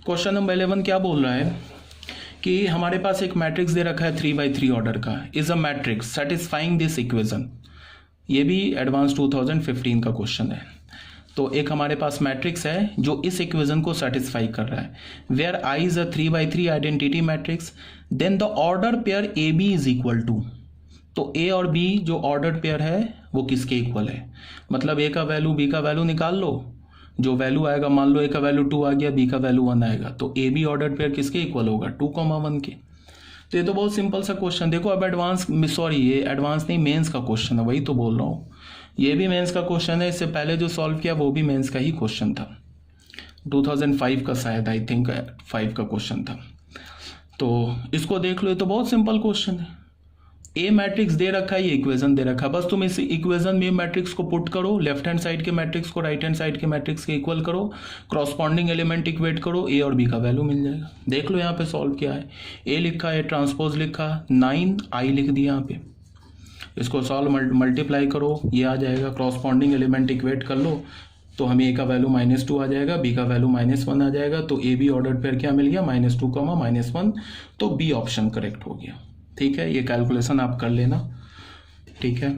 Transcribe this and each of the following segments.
Question number 11 क्या बोल रहा है कि हमारे पास एक मैट्रिक्स दे रखा है 3x3 ऑर्डर का, is a matrix satisfying this equation. ये भी एडवांस 2015 का क्वेश्चन है। तो एक हमारे पास मैट्रिक्स है जो इस इक्वेशन को सेटिस्फाई कर रहा है। Where I is a 3x3 identity matrix, then the order pair A B is equal to. तो ए और बी जो ऑर्डर्ड पेयर है वो किसके इक्वल है, मतलब ए का वैल्यू बी का वैल्यू निकाल लो, जो वैल्यू आएगा मान लो ए का वैल्यू 2 आ गया, बी का वैल्यू 1 आएगा, तो ए बी ऑर्डर्ड पेयर किसके इक्वल होगा 2,1 के। तो ये तो बहुत सिंपल सा क्वेश्चन। देखो अब एडवांस, सॉरी ये एडवांस नहीं मेंस का क्वेश्चन है, वही तो बोल रहा हूँ, ये भी मेंस का क्वेश्चन है। इससे पहले जो सॉल्व किया वो भी मेंस का ही क्वेश्चन था, 2005 का शायद, आई थिंक 5 का क्वेश्चन था। तो इसको देख लो, ये तो बहुत सिंपल क्वेश्चन है। ए मैट्रिक्स दे रखा है, ये इक्वेशन दे रखा है, बस तुम इस इक्वेशन में मैट्रिक्स को पुट करो, लेफ्ट हैंड साइड के मैट्रिक्स को राइट हैंड साइड के मैट्रिक्स के इक्वल करो, क्रॉसपॉन्डिंग एलिमेंट इक्वेट करो, ए और बी का वैल्यू मिल जाएगा। देख लो यहाँ पे सॉल्व किया है, ए लिखा है, ट्रांसपोज लिखा, 9 आई लिख दिया यहाँ पे, इसको सॉल्व मल्टीप्लाई करो, ये आ जाएगा, क्रॉसपॉन्डिंग एलिमेंट इक्वेट कर लो तो हमें ए का वैल्यू -2 आ जाएगा, बी का वैल्यू -1 आ जाएगा, तो ए बी ऑर्डर पेयर क्या मिल गया -2, -1, तो बी ऑप्शन करेक्ट हो गया। ठीक है, ये कैलकुलेशन आप कर लेना। ठीक है,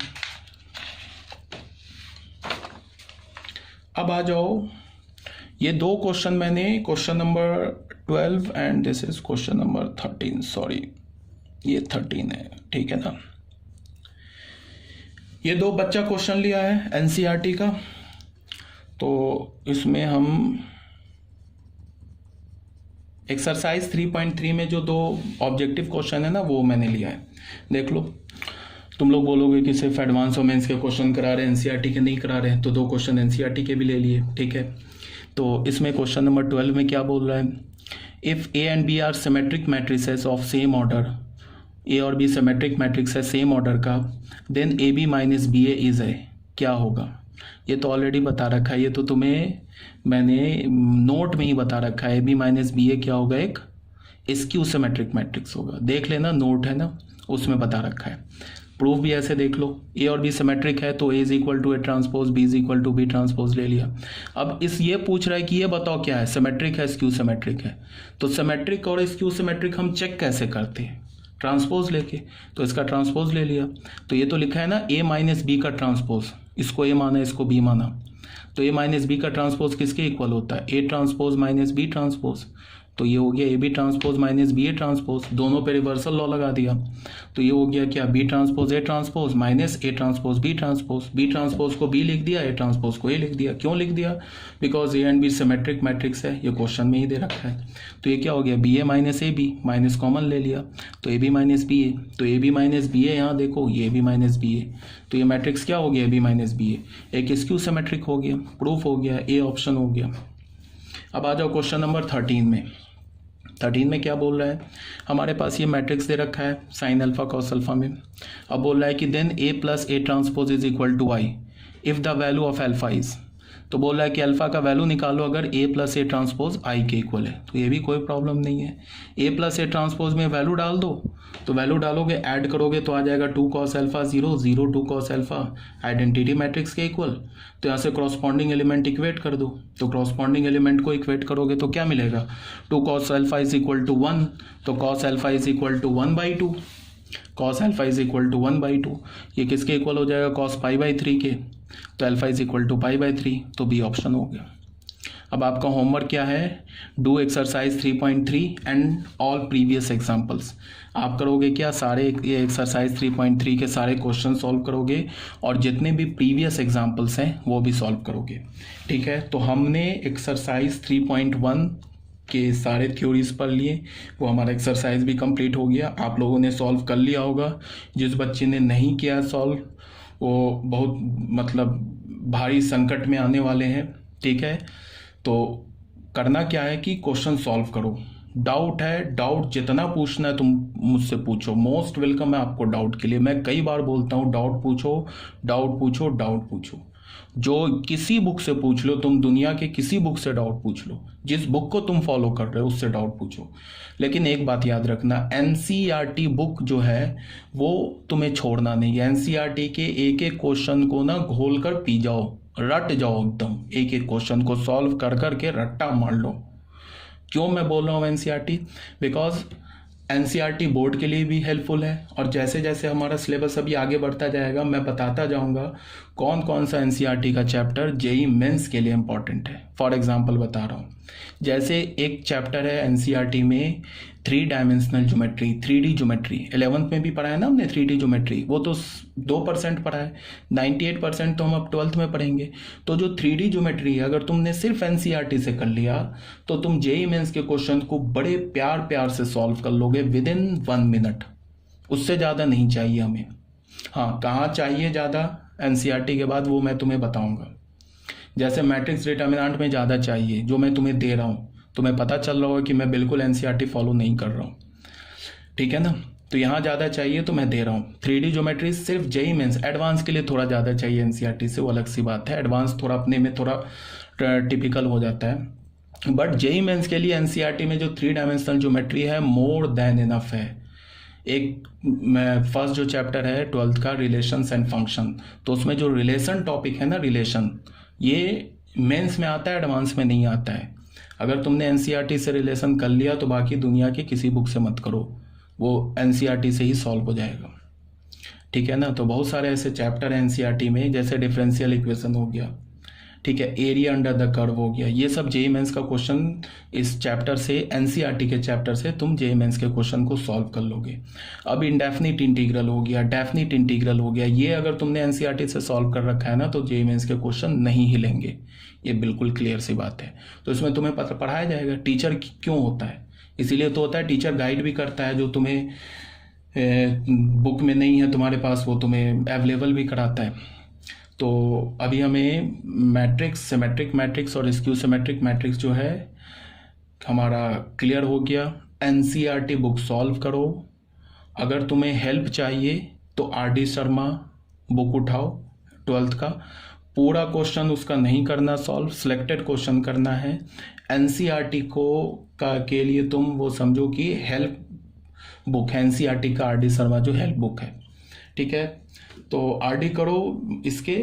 अब आ जाओ, ये दो क्वेश्चन मैंने, question number 12 and this is question number 13, sorry ये 13 है, ठीक है ना। ये दो बच्चा क्वेश्चन लिया है एनसीईआरटी का, तो इसमें हम एक्सरसाइज 3.3 में जो दो ऑब्जेक्टिव क्वेश्चन है ना वो मैंने लिया है। देख लो, तुम लोग बोलोगे कि सिर्फ एडवांस और मेंस के क्वेश्चन करा रहे हैं, एनसीईआरटी के नहीं करा रहे हैं, तो दो क्वेश्चन एनसीईआरटी के भी ले लिए। ठीक है, तो इसमें क्वेश्चन नंबर 12 में क्या बोल रहा है, if a and b are symmetric matrices of same order, a और बी सिमेट्रिक मैट्रिक्स है सेम ऑर्डर का, then a B minus B a is a, क्या होगा। ये तो ऑलरेडी बता रखा है, ये तो तुम्हें मैंने नोट में ही बता रखा है, ए बी माइनस बी ए क्या होगा, एक स्क्यू सिमेट्रिक मैट्रिक्स होगा। देख लेना, नोट है ना उसमें बता रखा है। प्रूफ भी ऐसे देख लो, ए और बी सिमेट्रिक है तो a is equal to a transpose, b is equal to b transpose ले लिया। अब इस ये पूछ रहा है कि ये बताओ क्या है, सिमेट्रिक है स्क्यू सिमेट्रिक है, तो सिमेट्रिक और स्क्यू सिमेट्रिक हम चेक कैसे करते हैं, ट्रांसपोज लेके, तो इसका ट्रांसपोज ले लिया। तो ये तो लिखा है ना ए माइनस बी का ट्रांसपोज, इसको ए माना इसको बी माना, तो ए माइनस बी का ट्रांसपोज किसके इक्वल होता है, A transpose minus B transpose, तो ये हो गया A B transpose minus B A transpose, दोनों पे रिवर्सल लॉ लगा दिया, तो ये हो गया क्या, B transpose A transpose minus A transpose B transpose, B transpose को बी लिख दिया, ए ट्रांसपोज को ए लिख दिया। क्यों लिख दिया, because A and B symmetric matrix है, ये क्वेश्चन में ही दे रखा है। तो ये क्या हो गया, B A minus A B, minus common ले लिया, तो A B minus B A, तो A B minus B A, यहाँ देखो ये बी माइनस बी ए, तो ये मैट्रिक्स क्या हो गया, ए बी माइनस बी ए, एक स्क्यू सिमेट्रिक हो गया, प्रूफ हो गया, ए ऑप्शन हो गया। अब आ जाओ क्वेश्चन नंबर 13 में। 13 में क्या बोल रहा है, हमारे पास ये मैट्रिक्स दे रखा है साइन अल्फा कॉस अल्फा में। अब बोल रहा है कि then A plus A transpose is equal to I if the value of alpha is, तो बोल रहा है कि अल्फा का वैल्यू निकालो अगर ए प्लस ए ट्रांसपोज आई के इक्वल है, तो ये भी कोई प्रॉब्लम नहीं है। ए प्लस ए ट्रांसपोज में वैल्यू डाल दो, तो वैल्यू डालोगे ऐड करोगे तो आ जाएगा 2 cos alpha 0 0 2 cos alpha identity matrix के इक्वल। तो यहाँ से क्रॉसपॉन्डिंग एलिमेंट इक्वेट कर दो, तो क्रॉसपॉन्डिंग एलिमेंट को इक्वेट करोगे तो क्या मिलेगा, 2 cos alpha is equal to 1, तो cos alpha is equal to 1/2, cos alpha is equal to 1/2, ये किसके इक्वल हो जाएगा, cos π/3 के, तो अल्फा इज इक्वल टू π/3, तो बी ऑप्शन हो गया। अब आपका होमवर्क क्या है, do exercise 3.3 and all previous examples. आप करोगे क्या, सारे ये एक्सरसाइज 3.3 के सारे क्वेश्चन सॉल्व करोगे और जितने भी प्रीवियस एग्जाम्पल्स हैं वो भी सॉल्व करोगे। ठीक है, तो हमने एक्सरसाइज 3.1 के सारे थ्योरीज पढ़ लिए, वो हमारा एक्सरसाइज भी कंप्लीट हो गया, आप लोगों ने सॉल्व कर लिया होगा। जिस बच्चे ने नहीं किया सॉल्व वो बहुत मतलब भारी संकट में आने वाले हैं। ठीक है, तो करना क्या है कि क्वेश्चन सॉल्व करो, डाउट है, डाउट जितना पूछना है तुम मुझसे पूछो, मोस्ट वेलकम है आपको डाउट के लिए। मैं कई बार बोलता हूँ डाउट पूछो डाउट पूछो डाउट पूछो, जो किसी बुक से पूछ लो तुम, दुनिया के किसी बुक से डाउट पूछ लो, जिस बुक को तुम फॉलो कर रहे हो उससे डाउट पूछो। लेकिन एक बात याद रखना, एनसीईआरटी बुक जो है वो तुम्हें छोड़ना नहीं है। एनसीईआरटी के एक एक क्वेश्चन को ना घोल कर पी जाओ, रट जाओ एकदम, एक एक क्वेश्चन को सॉल्व कर कर के रट्टा मार लो। क्यों मैं बोल रहा हूँ एनसीईआरटी? बिकॉज एनसीईआरटी बोर्ड के लिए भी हेल्पफुल है, और जैसे जैसे हमारा सिलेबस अभी आगे बढ़ता जाएगा मैं बताता जाऊंगा कौन कौन सा एनसीईआरटी का चैप्टर जेई मेंस के लिए इंपॉर्टेंट है। फॉर एग्जांपल बता रहा हूँ, जैसे एक चैप्टर है एनसीईआरटी में 3 dimensional geometry, 3D geometry. 11th में भी पढ़ा है ना हमने 3D ज्योमेट्री, वो तो 2% पढ़ा है, 98% तो हम अब 12th में पढ़ेंगे। तो जो 3D ज्योमेट्री है, अगर तुमने सिर्फ एनसीईआरटी से कर लिया तो तुम जेई मेंस के क्वेश्चन को बड़े प्यार प्यार से सॉल्व कर लोगे विद इन 1 मिनट। उससे ज़्यादा नहीं चाहिए हमें। हाँ, कहाँ चाहिए ज़्यादा एनसीईआरटी के बाद वो मैं तुम्हें बताऊंगा। जैसे मैट्रिक्स डिटर्मिनेंट में ज़्यादा चाहिए, जो मैं तुम्हें दे रहा हूँ, तुम्हें पता चल रहा होगा कि मैं बिल्कुल एनसीईआरटी फॉलो नहीं कर रहा हूँ, ठीक है ना। तो यहाँ ज़्यादा चाहिए तो मैं दे रहा हूँ। 3D ज्योमेट्री सिर्फ जेई मेंस, एडवांस के लिए थोड़ा ज़्यादा चाहिए एनसीईआरटी से, वो अलग सी बात है। एडवांस थोड़ा अपने में थोड़ा टिपिकल हो जाता है, बट जेई मेंस के लिए एनसीईआरटी में जो 3 डायमेंशनल ज्योमेट्री है मोर देन इनफ है। एक फर्स्ट जो चैप्टर है 12th का रिलेशंस एंड फंक्शन, तो उसमें जो रिलेशन टॉपिक है ना, रिलेशन, ये मेंस में आता है, एडवांस में नहीं आता है। अगर तुमने एनसीईआरटी से रिलेशन कर लिया तो बाकी दुनिया की किसी बुक से मत करो, वो एनसीईआरटी से ही सॉल्व हो जाएगा, ठीक है ना। तो बहुत सारे ऐसे चैप्टर हैं एनसीईआरटी में, जैसे डिफरेंशियल इक्वेशन हो गया, ठीक है, एरिया अंडर द कर्व हो गया। ये सब जेई मेंस का क्वेश्चन इस चैप्टर से, एनसीईआरटी के चैप्टर से तुम जेई मेंस के क्वेश्चन को सॉल्व कर लोगे। अब इंडेफिनिट इंटीग्रल हो गया, डेफिनिट इंटीग्रल हो गया, ये अगर तुमने एनसीईआरटी से सॉल्व कर रखा है ना तो जेई मेंस के क्वेश्चन नहीं हिलेंगे, ये बिल्कुल क्लियर सी बात है। तो इसमें तुम्हें पढ़ाया जाएगा। टीचर क्यों होता है? इसीलिए तो होता है, टीचर गाइड भी करता है, जो तुम्हें बुक में नहीं है तुम्हारे पास वो तुम्हें अवेलेबल भी कराता है। तो अभी हमें मैट्रिक्स, सिमेट्रिक मैट्रिक्स और स्क्यू सिमेट्रिक मैट्रिक्स जो है हमारा क्लियर हो गया। एनसीईआरटी बुक सॉल्व करो। अगर तुम्हें हेल्प चाहिए तो RD शर्मा बुक उठाओ, 12th का पूरा क्वेश्चन उसका नहीं करना सॉल्व, सिलेक्टेड क्वेश्चन करना है। एनसीईआरटी के लिए तुम वो समझो कि हेल्प बुक है एनसीईआरटी का, RD शर्मा जो हेल्प बुक है, ठीक है। तो RD करो, इसके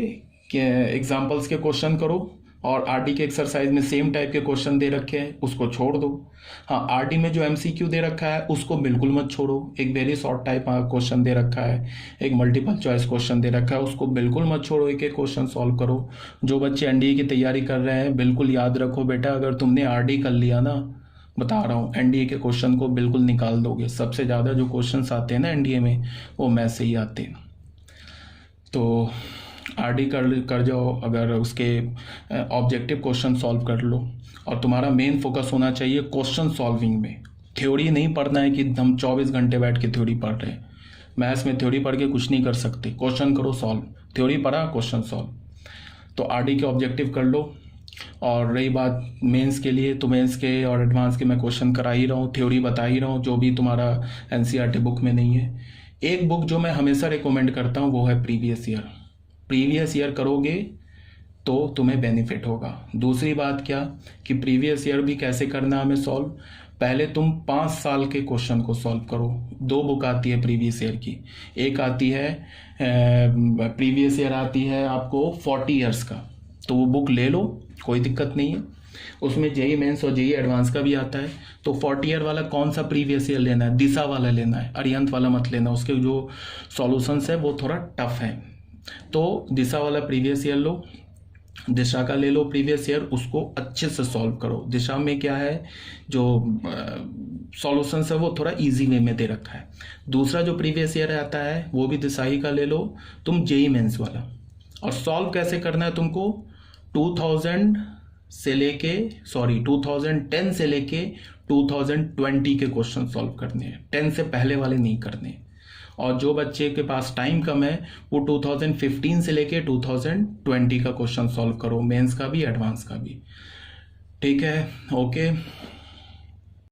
एग्जाम्पल्स के क्वेश्चन करो, और RD के एक्सरसाइज में सेम टाइप के क्वेश्चन दे रखे हैं, उसको छोड़ दो। हाँ, RD में जो MCQ दे रखा है उसको बिल्कुल मत छोड़ो। एक वेरी शॉर्ट टाइप क्वेश्चन दे रखा है, एक मल्टीपल चॉइस क्वेश्चन दे रखा है, उसको बिल्कुल मत छोड़ो, एक एक क्वेश्चन सॉल्व करो। जो बच्चे NDA की तैयारी कर रहे हैं बिल्कुल याद रखो बेटा, अगर तुमने RD कर लिया ना, बता रहा हूँ, NDA के क्वेश्चन को बिल्कुल निकाल दोगे। सबसे ज़्यादा जो क्वेश्चन आते हैं ना NDA में वो मैथ से ही आते हैं। तो RD कर जाओ, अगर उसके ऑब्जेक्टिव क्वेश्चन सॉल्व कर लो, और तुम्हारा मेन फोकस होना चाहिए क्वेश्चन सॉल्विंग में। थ्योरी नहीं पढ़ना है कि हम 24 घंटे बैठ के थ्योरी पढ़ रहे हैं। मैथ्स में थ्योरी पढ़ के कुछ नहीं कर सकते, क्वेश्चन करो सॉल्व, थ्योरी पढ़ा क्वेश्चन सॉल्व। तो RD के ऑब्जेक्टिव कर लो। और रही बात मेंस के लिए, तो मेंस के और एडवांस के मैं क्वेश्चन करा ही रहा हूँ, थ्योरी बता ही रहा हूँ, जो भी तुम्हारा एनसीईआरटी बुक में नहीं है। एक बुक जो मैं हमेशा रिकमेंड करता हूँ वो है प्रीवियस ईयर। प्रीवियस ईयर करोगे तो तुम्हें बेनिफिट होगा। दूसरी बात क्या कि प्रीवियस ईयर भी कैसे करना हमें सॉल्व, पहले तुम 5 साल के क्वेश्चन को सॉल्व करो। 2 बुक आती है प्रीवियस ईयर की, एक आती है प्रीवियस ईयर आती है आपको 40 ईयर्स का, तो वो बुक ले लो, कोई दिक्कत नहीं है। उसमें जेई मेंस और जेई एडवांस का भी आता है। तो 40 ईयर वाला कौन सा प्रीवियस ईयर लेना है? दिशा वाला लेना है, अरिहंत वाला मत लेना, उसके जो सॉल्यूशंस है वो थोड़ा टफ है। तो दिशा वाला प्रीवियस ईयर लो, दिशा का ले लो प्रीवियस ईयर, उसको अच्छे से सॉल्व करो। दिशा में क्या है, जो सॉल्यूशंस है वो थोड़ा इजी वे में दे रखा है। दूसरा जो प्रीवियस ईयर आता है वो भी दिशा ही का ले लो तुम, जेई मेंस वाला। और सॉल्व कैसे करना है तुमको, 2010 से लेके 2020 के क्वेश्चन सॉल्व करने हैं, 10 से पहले वाले नहीं करने। और जो बच्चे के पास टाइम कम है वो 2015 से लेके 2020 का क्वेश्चन सॉल्व करो, मेंस का भी एडवांस का भी, ठीक है। ओके।